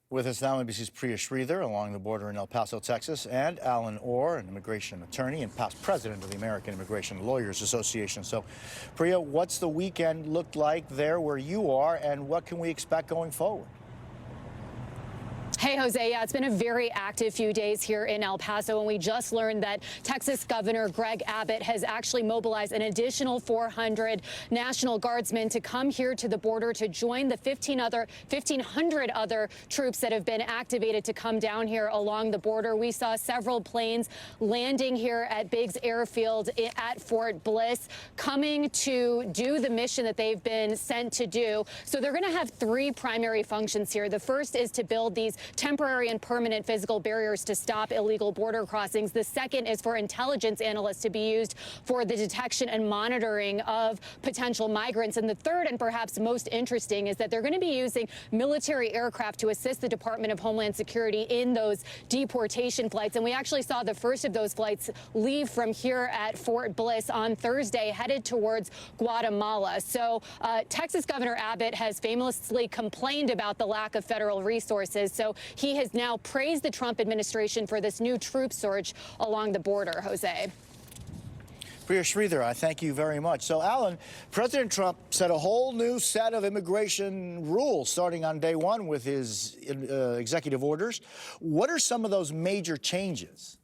With us now, NBC's Priya Sridhar along the border in El Paso, Texas, and Alan Orr, an immigration attorney and past president of the American Immigration Lawyers Association. So, Priya, what's the weekend looked like there where you are, and what can we expect going forward? Hey, Jose. Yeah, it's been a very active few days here in El Paso, and we just learned that Texas Governor Greg Abbott has actually mobilized an additional 400 National Guardsmen to come here to the border to join the 1,500 other troops that have been activated to come down here along the border. We saw several planes landing here at Biggs Airfield at Fort Bliss, coming to do the mission that they've been sent to do. So they're going to have three primary functions here. The first is to build these temporary and permanent physical barriers to stop illegal border crossings. The second is for intelligence analysts to be used for the detection and monitoring of potential migrants. And the third, and perhaps most interesting, is that they're going to be using military aircraft to assist the Department of Homeland Security in those deportation flights. And we actually saw the first of those flights leave from here at Fort Bliss on Thursday, headed towards Guatemala. So Texas Governor Abbott has famously complained about the lack of federal resources. So he has now praised the Trump administration for this new troop surge along the border, Jose. Priya Sridhar, I thank you very much. So, Alan, President Trump set a whole new set of immigration rules starting on day one with his executive orders. What are some of those major changes?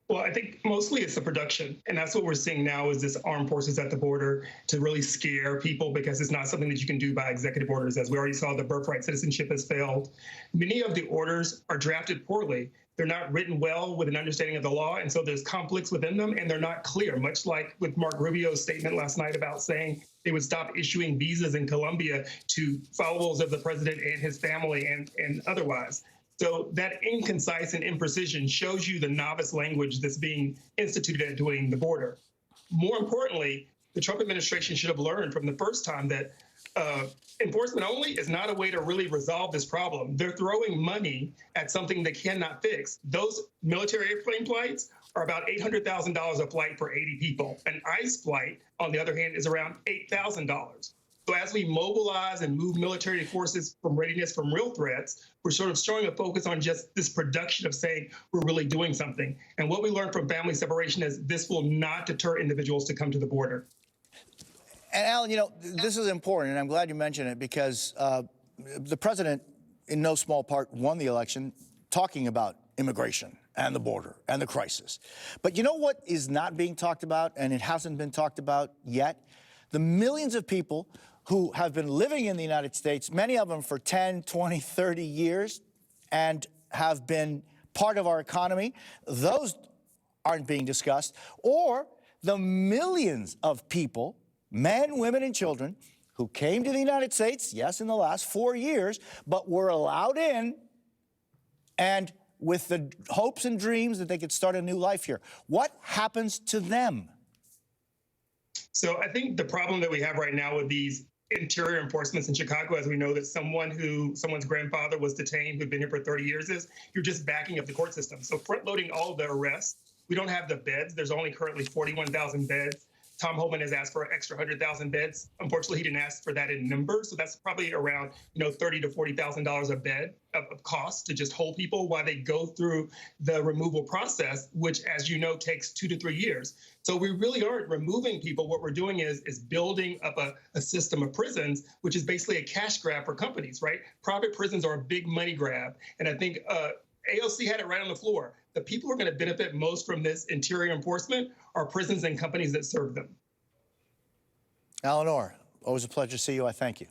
Well, I think mostly it's the production. And that's what we're seeing now is this armed forces at the border to really scare people, because it's not something that you can do by executive orders. As we already saw, the birthright citizenship has failed. Many of the orders are drafted poorly. They're not written well with an understanding of the law. And so there's conflicts within them, and they're not clear, much like with Mark Rubio's statement last night about saying they would stop issuing visas in Colombia to followers of the president and his family and otherwise. So that inconcise and imprecision shows you the novice language that's being instituted at doing the border. More importantly, the Trump administration should have learned from the first time that enforcement only is not a way to really resolve this problem. They're throwing money at something they cannot fix. Those military airplane flights are about $800,000 a flight for 80 people. An ICE flight, on the other hand, is around $8,000. So as we mobilize and move military forces from readiness from real threats, we're sort of showing a focus on just this production of saying we're really doing something. And what we learned from family separation is this will not deter individuals to come to the border. And, Alan, you know, this is important, and I'm glad you mentioned it, because the president, in no small part, won the election talking about immigration and the border and the crisis. But you know what is not being talked about, and it hasn't been talked about yet? The millions of people who have been living in the United States, many of them for 10, 20, 30 years, and have been part of our economy. Those aren't being discussed. Or the millions of people, men, women, and children, who came to the United States, yes, in the last 4 years, but were allowed in, and with the hopes and dreams that they could start a new life here. What happens to them? So I think the problem that we have right now with these interior enforcements in Chicago, as we know that someone's grandfather was detained who'd been here for 30 years, is you're just backing up the court system. So front loading all of the arrests. We don't have the beds. There's only currently 41,000 beds. Tom Homan has asked for an extra 100,000 beds. Unfortunately, he didn't ask for that in numbers. So that's probably around, $30,000 to $40,000 a bed of cost to just hold people while they go through the removal process, which, as you know, takes 2 to 3 years. So we really aren't removing people. What we're doing is building up a system of prisons, which is basically a cash grab for companies, right? Private prisons are a big money grab. And I think AOC had it right on the floor. The people who are going to benefit most from this interior enforcement are prisons and companies that serve them. Alan Orr, always a pleasure to see you. I thank you.